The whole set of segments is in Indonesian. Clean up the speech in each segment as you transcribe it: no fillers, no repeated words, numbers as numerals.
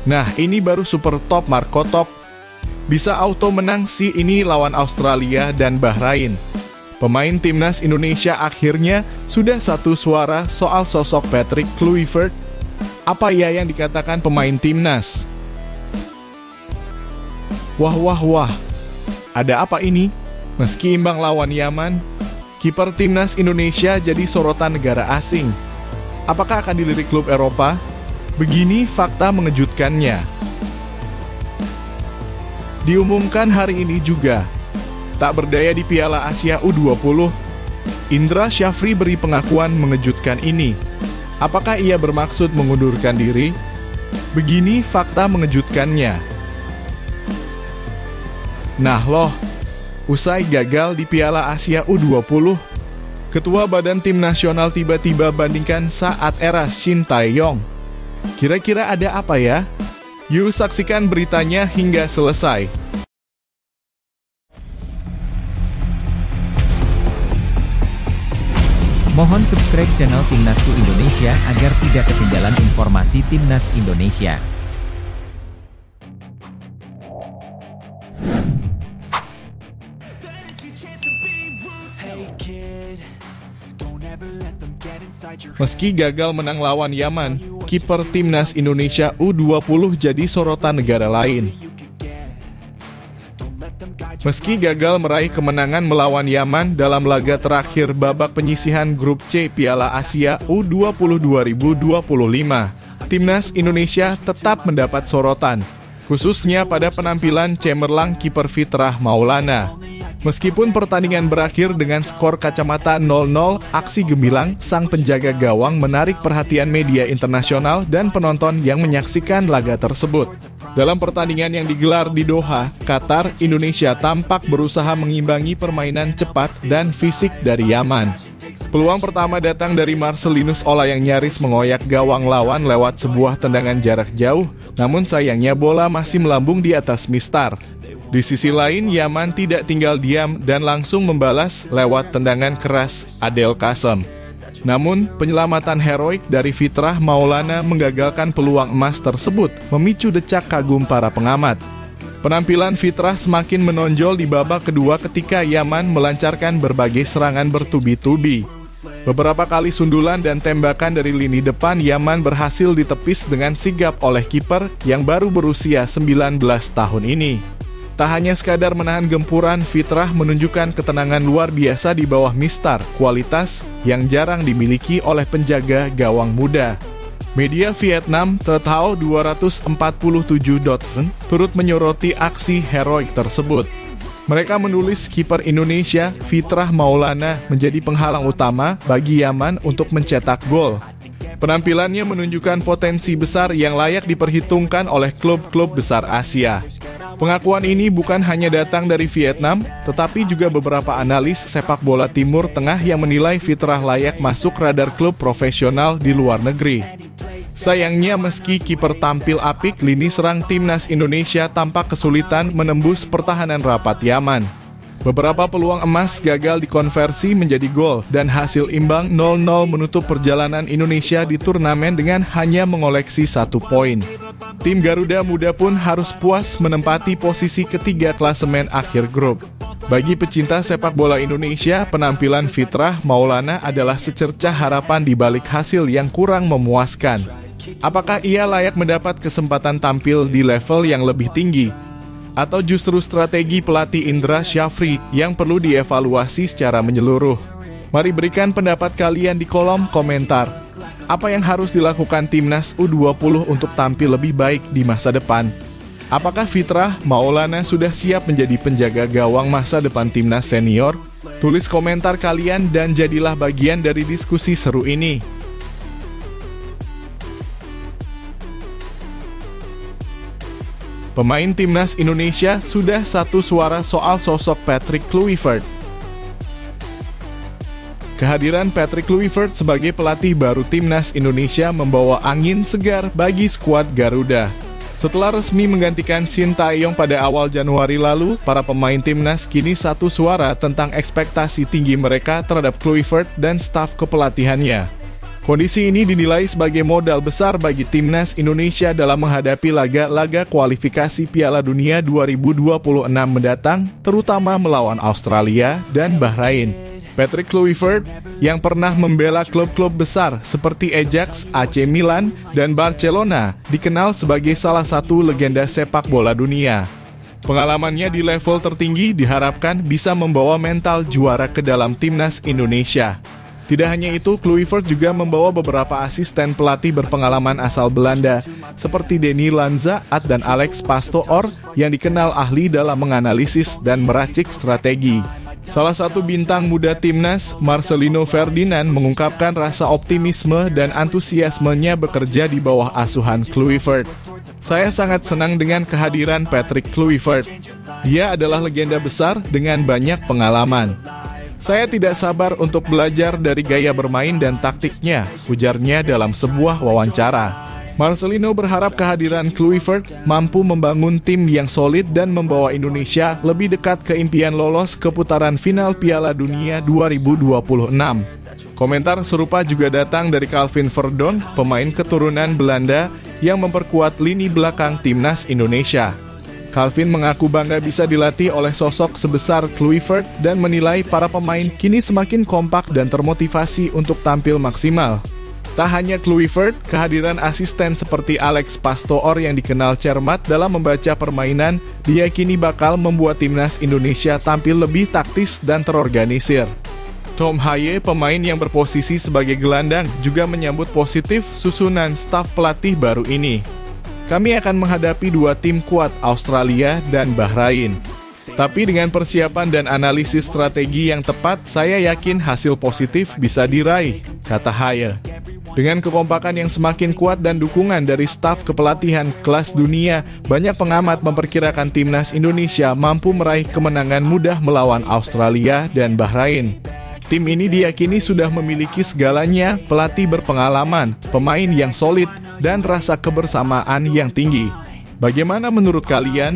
Nah, ini baru super top Marco Top. Bisa auto menang sih ini lawan Australia dan Bahrain. Pemain timnas Indonesia akhirnya sudah satu suara soal sosok Patrick Kluivert. Apa ya yang dikatakan pemain timnas? Wah. Ada apa ini? Meski imbang lawan Yaman, kiper timnas Indonesia jadi sorotan negara asing. Apakah akan dilirik klub Eropa? Begini fakta mengejutkannya. Diumumkan hari ini juga, tak berdaya di Piala Asia U20, Indra Syafri beri pengakuan mengejutkan ini. Apakah ia bermaksud mengundurkan diri? Begini fakta mengejutkannya. Nah loh, usai gagal di Piala Asia U20, Ketua Badan Tim Nasional tiba-tiba bandingkan saat era Shin Tae-yong. Kira-kira ada apa ya? Yuk saksikan beritanya hingga selesai. Mohon subscribe channel Timnasku Indonesia agar tidak ketinggalan informasi Timnas Indonesia. Meski gagal menang lawan Yaman, kiper timnas Indonesia U20 jadi sorotan negara lain. Meski gagal meraih kemenangan melawan Yaman dalam laga terakhir babak penyisihan grup C Piala Asia U20 2025, timnas Indonesia tetap mendapat sorotan, khususnya pada penampilan cemerlang kiper Fitrah Maulana. Meskipun pertandingan berakhir dengan skor kacamata 0-0, aksi gemilang sang penjaga gawang menarik perhatian media internasional dan penonton yang menyaksikan laga tersebut. Dalam pertandingan yang digelar di Doha, Qatar, Indonesia tampak berusaha mengimbangi permainan cepat dan fisik dari Yaman. Peluang pertama datang dari Marcelinus Ola yang nyaris mengoyak gawang lawan lewat sebuah tendangan jarak jauh, namun sayangnya bola masih melambung di atas mistar. Di sisi lain, Yaman tidak tinggal diam dan langsung membalas lewat tendangan keras Adel Kasem. Namun, penyelamatan heroik dari Fitrah Maulana menggagalkan peluang emas tersebut, memicu decak kagum para pengamat. Penampilan Fitrah semakin menonjol di babak kedua ketika Yaman melancarkan berbagai serangan bertubi-tubi. Beberapa kali sundulan dan tembakan dari lini depan Yaman berhasil ditepis dengan sigap oleh kiper yang baru berusia 19 tahun ini. Tak hanya sekadar menahan gempuran, Fitrah menunjukkan ketenangan luar biasa di bawah mistar, kualitas yang jarang dimiliki oleh penjaga gawang muda. Media Vietnam Tetao 247.vn turut menyoroti aksi heroik tersebut. Mereka menulis kiper Indonesia, Fitrah Maulana, menjadi penghalang utama bagi Yaman untuk mencetak gol. Penampilannya menunjukkan potensi besar yang layak diperhitungkan oleh klub-klub besar Asia. Pengakuan ini bukan hanya datang dari Vietnam, tetapi juga beberapa analis sepak bola Timur Tengah yang menilai Fitrah layak masuk radar klub profesional di luar negeri. Sayangnya meski kiper tampil apik, lini serang timnas Indonesia tampak kesulitan menembus pertahanan rapat Yaman. Beberapa peluang emas gagal dikonversi menjadi gol dan hasil imbang 0-0 menutup perjalanan Indonesia di turnamen dengan hanya mengoleksi 1 poin. Tim Garuda Muda pun harus puas menempati posisi ketiga klasemen akhir grup. Bagi pecinta sepak bola Indonesia, penampilan Fitrah Maulana adalah secercah harapan di balik hasil yang kurang memuaskan. Apakah ia layak mendapat kesempatan tampil di level yang lebih tinggi? Atau justru strategi pelatih Indra Syafri yang perlu dievaluasi secara menyeluruh? Mari berikan pendapat kalian di kolom komentar. Apa yang harus dilakukan timnas U20 untuk tampil lebih baik di masa depan? Apakah Fitrah Maulana sudah siap menjadi penjaga gawang masa depan timnas senior? Tulis komentar kalian dan jadilah bagian dari diskusi seru ini. Pemain timnas Indonesia sudah satu suara soal sosok Patrick Kluivert. Kehadiran Patrick Kluivert sebagai pelatih baru timnas Indonesia membawa angin segar bagi skuad Garuda. Setelah resmi menggantikan Shin Tae-yong pada awal Januari lalu, para pemain timnas kini satu suara tentang ekspektasi tinggi mereka terhadap Kluivert dan staf kepelatihannya. Kondisi ini dinilai sebagai modal besar bagi timnas Indonesia dalam menghadapi laga-laga kualifikasi Piala Dunia 2026 mendatang, terutama melawan Australia dan Bahrain. Patrick Kluivert yang pernah membela klub-klub besar seperti Ajax, AC Milan, dan Barcelona dikenal sebagai salah satu legenda sepak bola dunia. Pengalamannya di level tertinggi diharapkan bisa membawa mental juara ke dalam timnas Indonesia. Tidak hanya itu, Kluivert juga membawa beberapa asisten pelatih berpengalaman asal Belanda, seperti Denny Lanzaat dan Alex Pastoor yang dikenal ahli dalam menganalisis dan meracik strategi. Salah satu bintang muda timnas, Marcelino Ferdinand, mengungkapkan rasa optimisme dan antusiasmenya bekerja di bawah asuhan Kluivert. Saya sangat senang dengan kehadiran Patrick Kluivert. Dia adalah legenda besar dengan banyak pengalaman. Saya tidak sabar untuk belajar dari gaya bermain dan taktiknya, ujarnya dalam sebuah wawancara. Marcelino berharap kehadiran Kluivert mampu membangun tim yang solid dan membawa Indonesia lebih dekat ke impian lolos ke putaran final Piala Dunia 2026. Komentar serupa juga datang dari Calvin Verdonk, pemain keturunan Belanda yang memperkuat lini belakang timnas Indonesia. Calvin mengaku bangga bisa dilatih oleh sosok sebesar Kluivert dan menilai para pemain kini semakin kompak dan termotivasi untuk tampil maksimal. Tak hanya Kluivert, kehadiran asisten seperti Alex Pastoor yang dikenal cermat dalam membaca permainan diyakini bakal membuat timnas Indonesia tampil lebih taktis dan terorganisir. Tom Haye, pemain yang berposisi sebagai gelandang, juga menyambut positif susunan staf pelatih baru ini. Kami akan menghadapi dua tim kuat, Australia dan Bahrain. Tapi dengan persiapan dan analisis strategi yang tepat, saya yakin hasil positif bisa diraih, kata Haye. Dengan kekompakan yang semakin kuat dan dukungan dari staf kepelatihan kelas dunia, banyak pengamat memperkirakan timnas Indonesia mampu meraih kemenangan mudah melawan Australia dan Bahrain. Tim ini diyakini sudah memiliki segalanya, pelatih berpengalaman, pemain yang solid, dan rasa kebersamaan yang tinggi. Bagaimana menurut kalian?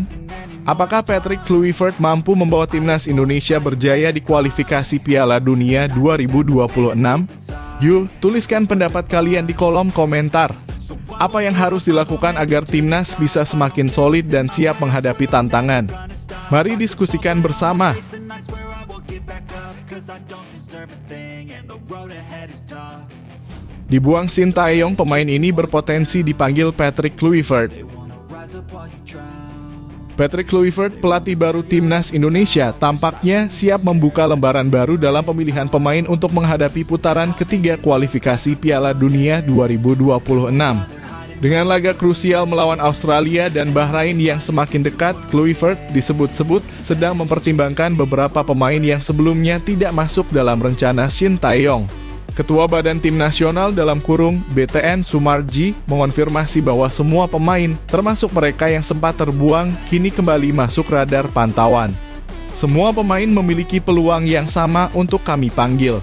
Apakah Patrick Kluivert mampu membawa timnas Indonesia berjaya di kualifikasi Piala Dunia 2026? Yuk, tuliskan pendapat kalian di kolom komentar. Apa yang harus dilakukan agar timnas bisa semakin solid dan siap menghadapi tantangan? Mari diskusikan bersama. Dibuang Sintayong, pemain ini berpotensi dipanggil Patrick Kluivert. Patrick Kluivert, pelatih baru timnas Indonesia, tampaknya siap membuka lembaran baru dalam pemilihan pemain untuk menghadapi putaran ketiga kualifikasi Piala Dunia 2026. Dengan laga krusial melawan Australia dan Bahrain yang semakin dekat, Kluivert disebut-sebut sedang mempertimbangkan beberapa pemain yang sebelumnya tidak masuk dalam rencana Sintayong. Ketua Badan Tim Nasional (BTN) Sumarji mengonfirmasi bahwa semua pemain, termasuk mereka yang sempat terbuang, kini kembali masuk radar pantauan. Semua pemain memiliki peluang yang sama untuk kami panggil,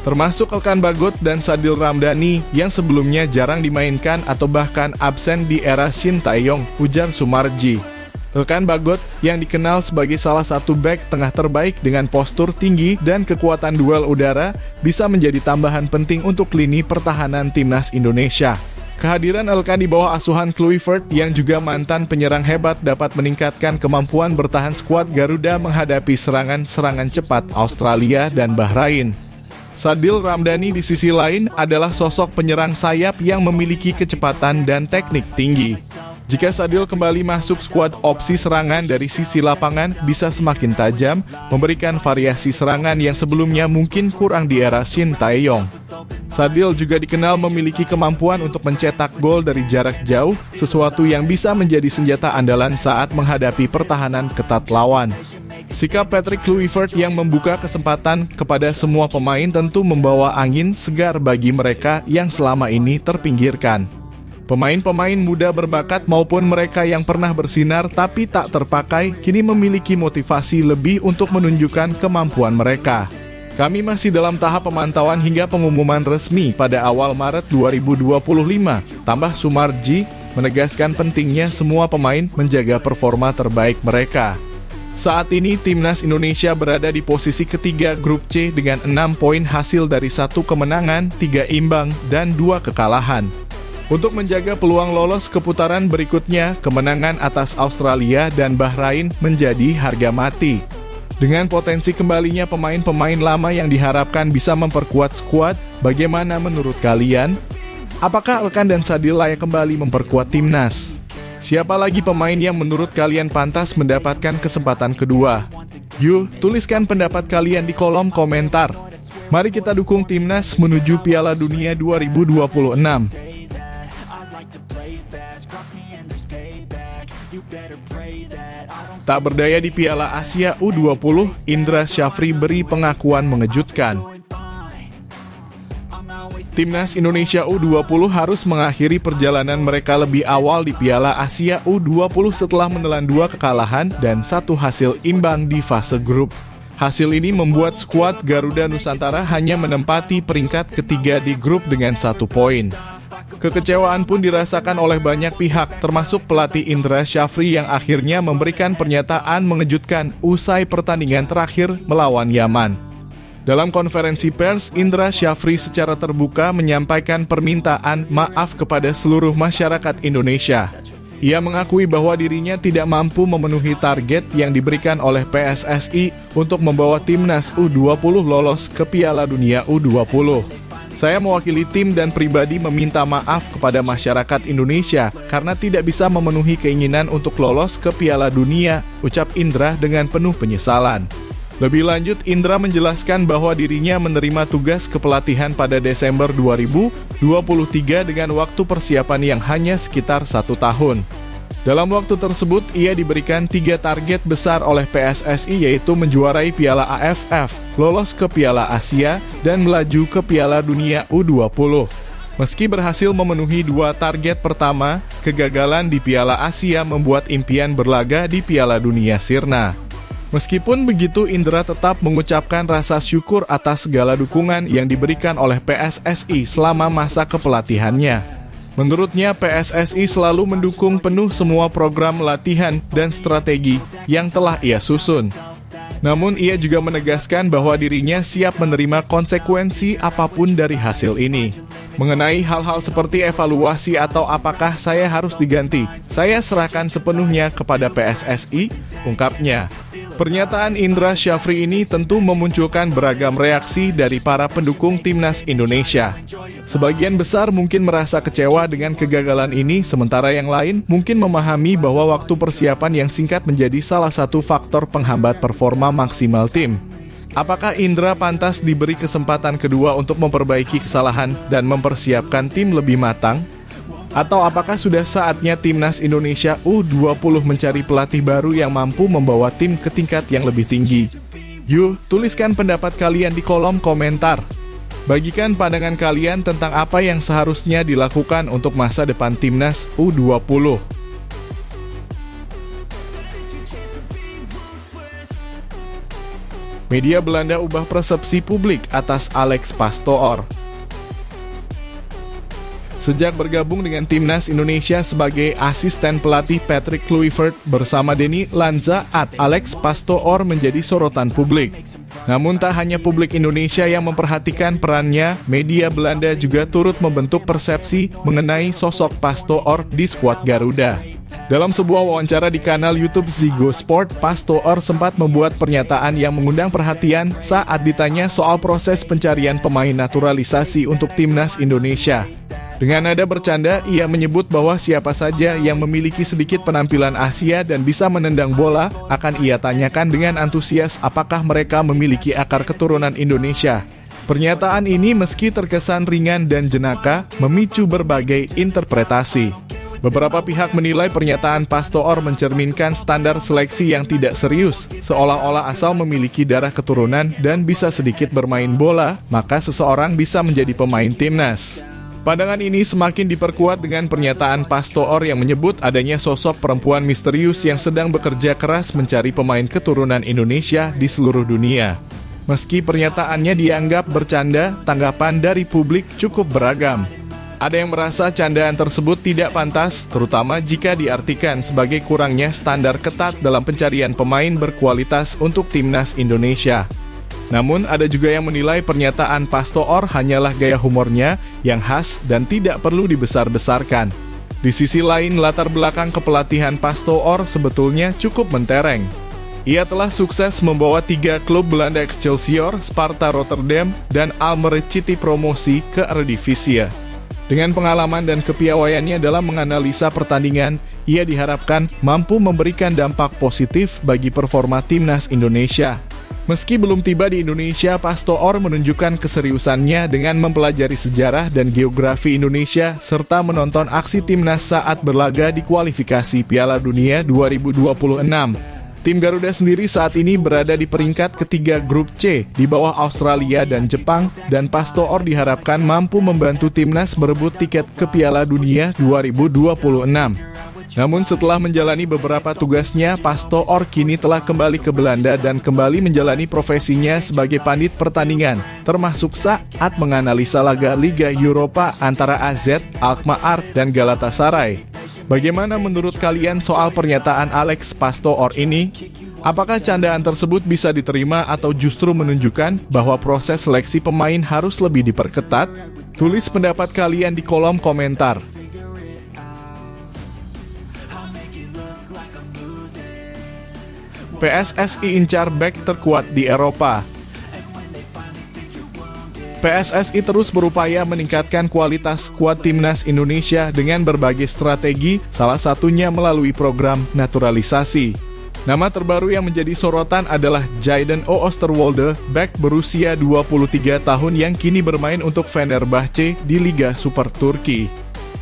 termasuk Elkan Bagot dan Sadil Ramdhani yang sebelumnya jarang dimainkan atau bahkan absen di era Sintayong, ujar Sumarji. Elkan Bagot yang dikenal sebagai salah satu bek tengah terbaik dengan postur tinggi dan kekuatan duel udara bisa menjadi tambahan penting untuk lini pertahanan timnas Indonesia. Kehadiran Elkan di bawah asuhan Kluivert yang juga mantan penyerang hebat dapat meningkatkan kemampuan bertahan skuad Garuda menghadapi serangan-serangan cepat Australia dan Bahrain. Sadil Ramdhani di sisi lain adalah sosok penyerang sayap yang memiliki kecepatan dan teknik tinggi. Jika Sadil kembali masuk skuad, opsi serangan dari sisi lapangan bisa semakin tajam, memberikan variasi serangan yang sebelumnya mungkin kurang di era Sintayong. Sadil juga dikenal memiliki kemampuan untuk mencetak gol dari jarak jauh, sesuatu yang bisa menjadi senjata andalan saat menghadapi pertahanan ketat lawan. Sikap Patrick Kluivert yang membuka kesempatan kepada semua pemain tentu membawa angin segar bagi mereka yang selama ini terpinggirkan. Pemain-pemain muda berbakat maupun mereka yang pernah bersinar tapi tak terpakai kini memiliki motivasi lebih untuk menunjukkan kemampuan mereka. Kami masih dalam tahap pemantauan hingga pengumuman resmi pada awal Maret 2025, tambah Sumarji menegaskan pentingnya semua pemain menjaga performa terbaik mereka. Saat ini Timnas Indonesia berada di posisi ketiga grup C dengan 6 poin hasil dari 1 kemenangan, 3 imbang, dan 2 kekalahan. Untuk menjaga peluang lolos ke putaran berikutnya, kemenangan atas Australia dan Bahrain menjadi harga mati. Dengan potensi kembalinya pemain-pemain lama yang diharapkan bisa memperkuat skuad, bagaimana menurut kalian? Apakah Elkan dan Sadil layak kembali memperkuat timnas? Siapa lagi pemain yang menurut kalian pantas mendapatkan kesempatan kedua? Yuk, tuliskan pendapat kalian di kolom komentar. Mari kita dukung timnas menuju Piala Dunia 2026. Tak berdaya di Piala Asia U20, Indra Syafri beri pengakuan mengejutkan. Timnas Indonesia U20 harus mengakhiri perjalanan mereka lebih awal di Piala Asia U20 setelah menelan 2 kekalahan dan 1 hasil imbang di fase grup. Hasil ini membuat skuad Garuda Nusantara hanya menempati peringkat ketiga di grup dengan 1 poin. Kekecewaan pun dirasakan oleh banyak pihak, termasuk pelatih Indra Syafri yang akhirnya memberikan pernyataan mengejutkan usai pertandingan terakhir melawan Yaman. Dalam konferensi pers, Indra Syafri secara terbuka menyampaikan permintaan maaf kepada seluruh masyarakat Indonesia. Ia mengakui bahwa dirinya tidak mampu memenuhi target yang diberikan oleh PSSI untuk membawa timnas U20 lolos ke Piala Dunia U20. Saya mewakili tim dan pribadi meminta maaf kepada masyarakat Indonesia karena tidak bisa memenuhi keinginan untuk lolos ke Piala Dunia, ucap Indra dengan penuh penyesalan. Lebih lanjut, Indra menjelaskan bahwa dirinya menerima tugas kepelatihan pada Desember 2023 dengan waktu persiapan yang hanya sekitar 1 tahun. Dalam waktu tersebut, ia diberikan 3 target besar oleh PSSI, yaitu menjuarai Piala AFF, lolos ke Piala Asia, dan melaju ke Piala Dunia U20. Meski berhasil memenuhi 2 target pertama, kegagalan di Piala Asia membuat impian berlaga di Piala Dunia sirna. Meskipun begitu, Indra tetap mengucapkan rasa syukur atas segala dukungan yang diberikan oleh PSSI selama masa kepelatihannya. Menurutnya, PSSI selalu mendukung penuh semua program latihan dan strategi yang telah ia susun. Namun, ia juga menegaskan bahwa dirinya siap menerima konsekuensi apapun dari hasil ini. Mengenai hal-hal seperti evaluasi atau apakah saya harus diganti, saya serahkan sepenuhnya kepada PSSI, ungkapnya. Pernyataan Indra Syafri ini tentu memunculkan beragam reaksi dari para pendukung timnas Indonesia. Sebagian besar mungkin merasa kecewa dengan kegagalan ini, sementara yang lain mungkin memahami bahwa waktu persiapan yang singkat menjadi salah satu faktor penghambat performa maksimal tim. Apakah Indra pantas diberi kesempatan kedua untuk memperbaiki kesalahan dan mempersiapkan tim lebih matang? Atau apakah sudah saatnya timnas Indonesia U20 mencari pelatih baru yang mampu membawa tim ke tingkat yang lebih tinggi? Yuk, tuliskan pendapat kalian di kolom komentar. Bagikan pandangan kalian tentang apa yang seharusnya dilakukan untuk masa depan timnas U20. Media Belanda ubah persepsi publik atas Alex Pastoor. Sejak bergabung dengan timnas Indonesia sebagai asisten pelatih Patrick Kluivert bersama Denny Lanza, Alex Pastoor menjadi sorotan publik. Namun tak hanya publik Indonesia yang memperhatikan perannya, media Belanda juga turut membentuk persepsi mengenai sosok Pastoor di skuad Garuda. Dalam sebuah wawancara di kanal YouTube Ziggo Sport, Pastoor sempat membuat pernyataan yang mengundang perhatian saat ditanya soal proses pencarian pemain naturalisasi untuk timnas Indonesia. Dengan nada bercanda, ia menyebut bahwa siapa saja yang memiliki sedikit penampilan Asia dan bisa menendang bola akan ia tanyakan dengan antusias apakah mereka memiliki akar keturunan Indonesia. Pernyataan ini meski terkesan ringan dan jenaka, memicu berbagai interpretasi. Beberapa pihak menilai pernyataan Pastoor mencerminkan standar seleksi yang tidak serius, seolah-olah asal memiliki darah keturunan dan bisa sedikit bermain bola, maka seseorang bisa menjadi pemain timnas. Pandangan ini semakin diperkuat dengan pernyataan Pastoor yang menyebut adanya sosok perempuan misterius yang sedang bekerja keras mencari pemain keturunan Indonesia di seluruh dunia. Meski pernyataannya dianggap bercanda, tanggapan dari publik cukup beragam. Ada yang merasa candaan tersebut tidak pantas, terutama jika diartikan sebagai kurangnya standar ketat dalam pencarian pemain berkualitas untuk timnas Indonesia. Namun, ada juga yang menilai pernyataan Pastoor hanyalah gaya humornya yang khas dan tidak perlu dibesar-besarkan. Di sisi lain, latar belakang kepelatihan Pastoor sebetulnya cukup mentereng. Ia telah sukses membawa 3 klub Belanda Excelsior, Sparta Rotterdam, dan Almere City Promosi ke Eredivisie. Dengan pengalaman dan kepiawaiannya dalam menganalisa pertandingan, ia diharapkan mampu memberikan dampak positif bagi performa timnas Indonesia. Meski belum tiba di Indonesia, Pastoor menunjukkan keseriusannya dengan mempelajari sejarah dan geografi Indonesia serta menonton aksi timnas saat berlaga di kualifikasi Piala Dunia 2026. Tim Garuda sendiri saat ini berada di peringkat ketiga grup C di bawah Australia dan Jepang, dan Pastoor diharapkan mampu membantu timnas berebut tiket ke Piala Dunia 2026. Namun setelah menjalani beberapa tugasnya, Pastoor kini telah kembali ke Belanda dan kembali menjalani profesinya sebagai pandit pertandingan, termasuk saat menganalisa laga Liga Eropa antara AZ, Alkmaar, dan Galatasaray. Bagaimana menurut kalian soal pernyataan Alex Pastoor ini? Apakah candaan tersebut bisa diterima atau justru menunjukkan bahwa proses seleksi pemain harus lebih diperketat? Tulis pendapat kalian di kolom komentar. PSSI incar bek terkuat di Eropa. PSSI terus berupaya meningkatkan kualitas skuad timnas Indonesia dengan berbagai strategi, salah satunya melalui program naturalisasi. Nama terbaru yang menjadi sorotan adalah Jayden Oosterwolde, bek berusia 23 tahun yang kini bermain untuk Fenerbahce di Liga Super Turki.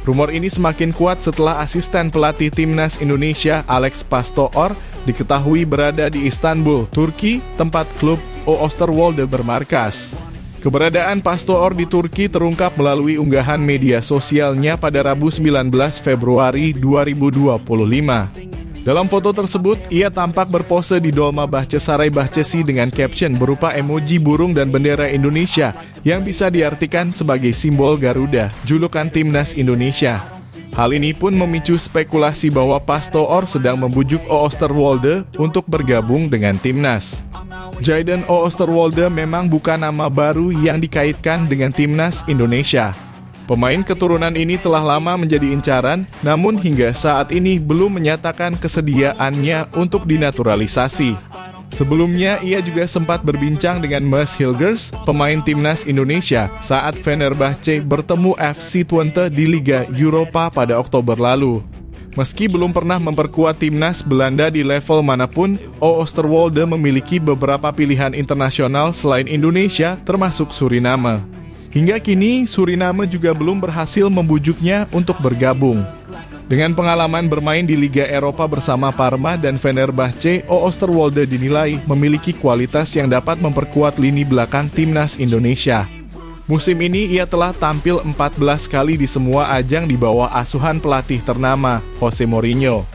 Rumor ini semakin kuat setelah asisten pelatih timnas Indonesia Alex Pastoor diketahui berada di Istanbul, Turki, tempat klub Oosterwolde bermarkas. Keberadaan Pastoor di Turki terungkap melalui unggahan media sosialnya pada Rabu 19 Februari 2025. Dalam foto tersebut, ia tampak berpose di Dolma Bahçesaray Bahçesi dengan caption berupa emoji burung dan bendera Indonesia yang bisa diartikan sebagai simbol Garuda, julukan timnas Indonesia. Hal ini pun memicu spekulasi bahwa Pastoor sedang membujuk Oosterwolde untuk bergabung dengan timnas. Jayden Oosterwolde memang bukan nama baru yang dikaitkan dengan timnas Indonesia. Pemain keturunan ini telah lama menjadi incaran, namun hingga saat ini belum menyatakan kesediaannya untuk dinaturalisasi. Sebelumnya, ia juga sempat berbincang dengan Mads Hilgers, pemain timnas Indonesia, saat Fenerbahce bertemu FC Twente di Liga Eropa pada Oktober lalu. Meski belum pernah memperkuat timnas Belanda di level manapun, Oosterwolde memiliki beberapa pilihan internasional selain Indonesia, termasuk Suriname. Hingga kini, Suriname juga belum berhasil membujuknya untuk bergabung. Dengan pengalaman bermain di Liga Eropa bersama Parma dan Fenerbahce, Oosterwolde dinilai memiliki kualitas yang dapat memperkuat lini belakang timnas Indonesia. Musim ini ia telah tampil 14 kali di semua ajang di bawah asuhan pelatih ternama, Jose Mourinho.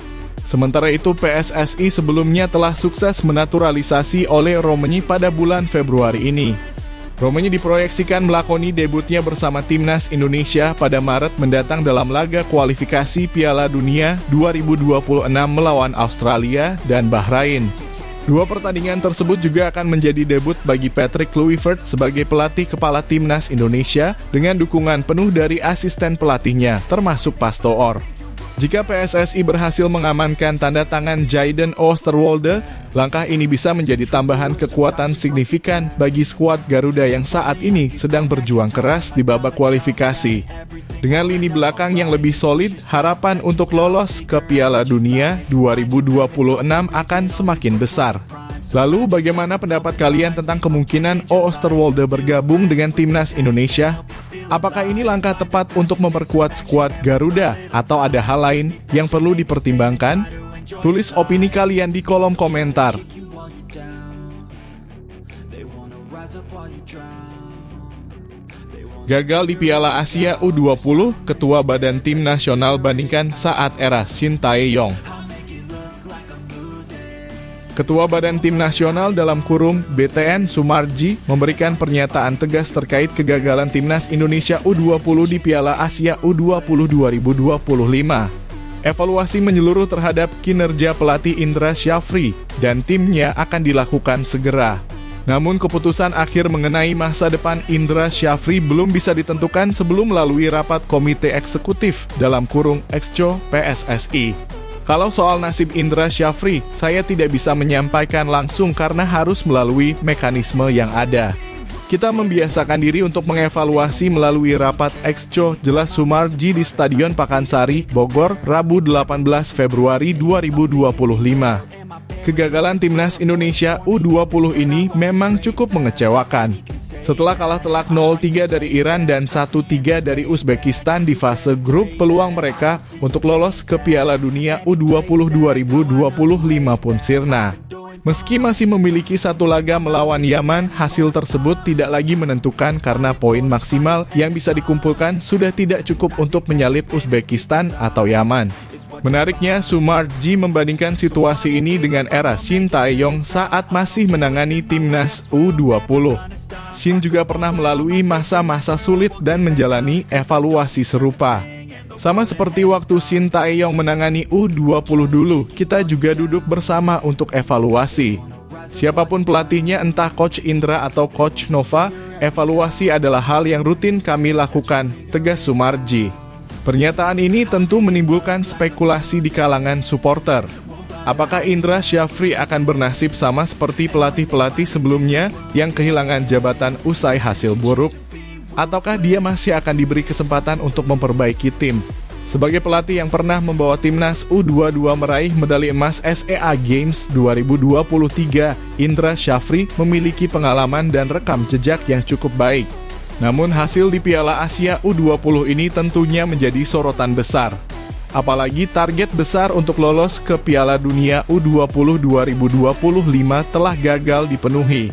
Sementara itu, PSSI sebelumnya telah sukses menaturalisasi oleh Romani pada bulan Februari ini. Romani diproyeksikan melakoni debutnya bersama timnas Indonesia pada Maret mendatang dalam laga kualifikasi Piala Dunia 2026 melawan Australia dan Bahrain. Dua pertandingan tersebut juga akan menjadi debut bagi Patrick Kluivert sebagai pelatih kepala timnas Indonesia dengan dukungan penuh dari asisten pelatihnya, termasuk Pastoor. Jika PSSI berhasil mengamankan tanda tangan Jayden Oosterwolde, langkah ini bisa menjadi tambahan kekuatan signifikan bagi skuad Garuda yang saat ini sedang berjuang keras di babak kualifikasi. Dengan lini belakang yang lebih solid, harapan untuk lolos ke Piala Dunia 2026 akan semakin besar. Lalu, bagaimana pendapat kalian tentang kemungkinan Oosterwolde bergabung dengan timnas Indonesia? Apakah ini langkah tepat untuk memperkuat skuad Garuda atau ada hal lain yang perlu dipertimbangkan? Tulis opini kalian di kolom komentar. Gagal di Piala Asia U20, Ketua Badan Tim Nasional bandingkan saat era Shin Tae-yong. Ketua Badan Tim Nasional dalam kurung BTN Sumarji memberikan pernyataan tegas terkait kegagalan Timnas Indonesia U20 di Piala Asia U20 2025. Evaluasi menyeluruh terhadap kinerja pelatih Indra Syafri dan timnya akan dilakukan segera. Namun keputusan akhir mengenai masa depan Indra Syafri belum bisa ditentukan sebelum melalui rapat komite eksekutif dalam kurung Exco PSSI. Kalau soal nasib Indra Syafri, saya tidak bisa menyampaikan langsung karena harus melalui mekanisme yang ada. Kita membiasakan diri untuk mengevaluasi melalui rapat Exco, jelas Sumarji di Stadion Pakansari, Bogor, Rabu 18 Februari 2025. Kegagalan Timnas Indonesia U20 ini memang cukup mengecewakan. Setelah kalah telak 0-3 dari Iran dan 1-3 dari Uzbekistan di fase grup, peluang mereka untuk lolos ke Piala Dunia U20 2025 pun sirna. Meski masih memiliki satu laga melawan Yaman, hasil tersebut tidak lagi menentukan karena poin maksimal yang bisa dikumpulkan sudah tidak cukup untuk menyalip Uzbekistan atau Yaman. Menariknya, Sumarji membandingkan situasi ini dengan era Shin Tae-yong saat masih menangani Timnas U20. Shin juga pernah melalui masa-masa sulit dan menjalani evaluasi serupa. Sama seperti waktu Shin Tae-yong menangani U20 dulu, kita juga duduk bersama untuk evaluasi. Siapapun pelatihnya, entah Coach Indra atau Coach Nova, evaluasi adalah hal yang rutin kami lakukan, tegas Sumarji. Pernyataan ini tentu menimbulkan spekulasi di kalangan supporter. Apakah Indra Syafri akan bernasib sama seperti pelatih-pelatih sebelumnya yang kehilangan jabatan usai hasil buruk? Ataukah dia masih akan diberi kesempatan untuk memperbaiki tim? Sebagai pelatih yang pernah membawa Timnas U22 meraih medali emas SEA Games 2023, Indra Syafri memiliki pengalaman dan rekam jejak yang cukup baik. Namun hasil di Piala Asia U20 ini tentunya menjadi sorotan besar. Apalagi target besar untuk lolos ke Piala Dunia U20 2025 telah gagal dipenuhi.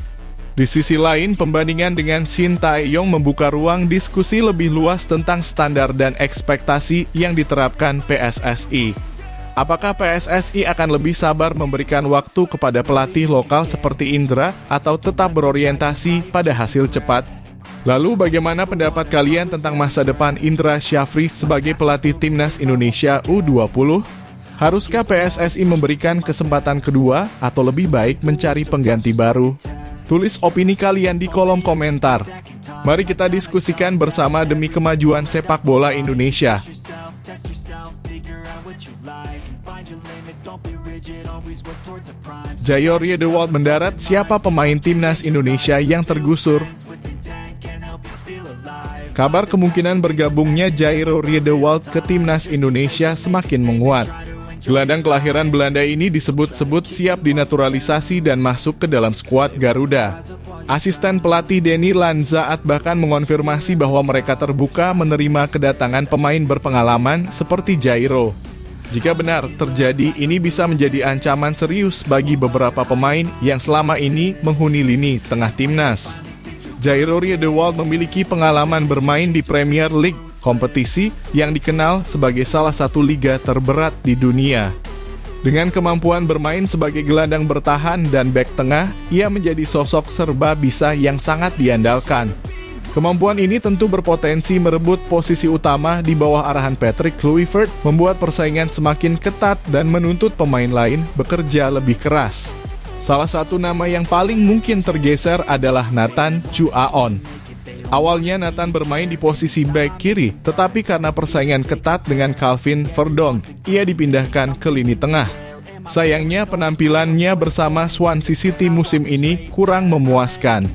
Di sisi lain, pembandingan dengan Shin Tae-yong membuka ruang diskusi lebih luas tentang standar dan ekspektasi yang diterapkan PSSI. Apakah PSSI akan lebih sabar memberikan waktu kepada pelatih lokal seperti Indra atau tetap berorientasi pada hasil cepat? Lalu bagaimana pendapat kalian tentang masa depan Indra Syafri sebagai pelatih Timnas Indonesia U20? Haruskah PSSI memberikan kesempatan kedua atau lebih baik mencari pengganti baru? Tulis opini kalian di kolom komentar. Mari kita diskusikan bersama demi kemajuan sepak bola Indonesia. Jairo Riedewald mendarat, siapa pemain Timnas Indonesia yang tergusur? Kabar kemungkinan bergabungnya Jairo Riedewald ke Timnas Indonesia semakin menguat. Gelandang kelahiran Belanda ini disebut-sebut siap dinaturalisasi dan masuk ke dalam skuad Garuda. Asisten pelatih Denny Lanzaat bahkan mengonfirmasi bahwa mereka terbuka menerima kedatangan pemain berpengalaman seperti Jairo. Jika benar terjadi, ini bisa menjadi ancaman serius bagi beberapa pemain yang selama ini menghuni lini tengah timnas. Jairo Riedewald memiliki pengalaman bermain di Premier League, kompetisi yang dikenal sebagai salah satu liga terberat di dunia. Dengan kemampuan bermain sebagai gelandang bertahan dan bek tengah, ia menjadi sosok serba bisa yang sangat diandalkan. Kemampuan ini tentu berpotensi merebut posisi utama di bawah arahan Patrick Kluivert, membuat persaingan semakin ketat dan menuntut pemain lain bekerja lebih keras. Salah satu nama yang paling mungkin tergeser adalah Nathan Chuaon. Awalnya Nathan bermain di posisi bek kiri, tetapi karena persaingan ketat dengan Calvin Verdong, ia dipindahkan ke lini tengah. Sayangnya penampilannya bersama Swansea City musim ini kurang memuaskan.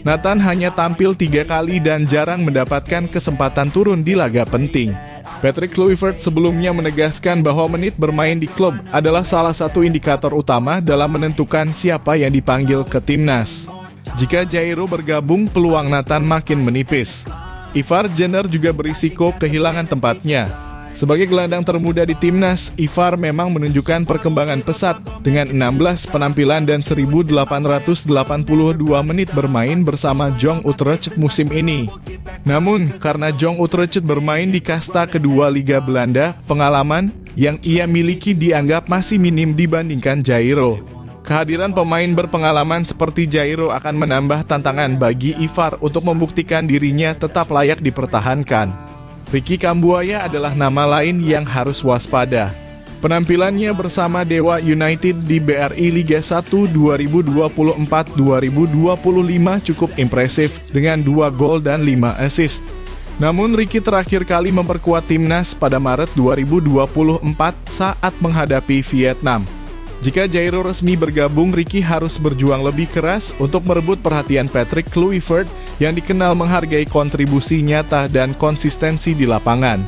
Nathan hanya tampil 3 kali dan jarang mendapatkan kesempatan turun di laga penting. Patrick Kluivert sebelumnya menegaskan bahwa menit bermain di klub adalah salah satu indikator utama dalam menentukan siapa yang dipanggil ke timnas. Jika Jairo bergabung, peluang Nathan makin menipis. Ivar Jenner juga berisiko kehilangan tempatnya. Sebagai gelandang termuda di timnas, Ivar memang menunjukkan perkembangan pesat dengan 16 penampilan dan 1.882 menit bermain bersama Jong Utrecht musim ini. Namun, karena Jong Utrecht bermain di kasta kedua Liga Belanda, pengalaman yang ia miliki dianggap masih minim dibandingkan Jairo. Kehadiran pemain berpengalaman seperti Jairo akan menambah tantangan bagi Ivar untuk membuktikan dirinya tetap layak dipertahankan. Ricky Kambuaya adalah nama lain yang harus waspada. Penampilannya bersama Dewa United di BRI Liga 1 2024-2025 cukup impresif dengan 2 gol dan 5 assist. Namun Ricky terakhir kali memperkuat timnas pada Maret 2024 saat menghadapi Vietnam. Jika Jairo resmi bergabung, Ricky harus berjuang lebih keras untuk merebut perhatian Patrick Kluivert yang dikenal menghargai kontribusi nyata dan konsistensi di lapangan.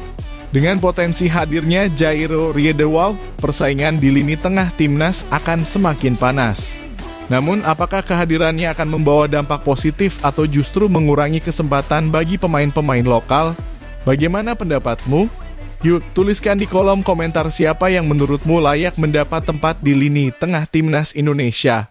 Dengan potensi hadirnya Jairo Riedewald, persaingan di lini tengah timnas akan semakin panas. Namun, apakah kehadirannya akan membawa dampak positif atau justru mengurangi kesempatan bagi pemain-pemain lokal? Bagaimana pendapatmu? Yuk, tuliskan di kolom komentar siapa yang menurutmu layak mendapat tempat di lini tengah timnas Indonesia.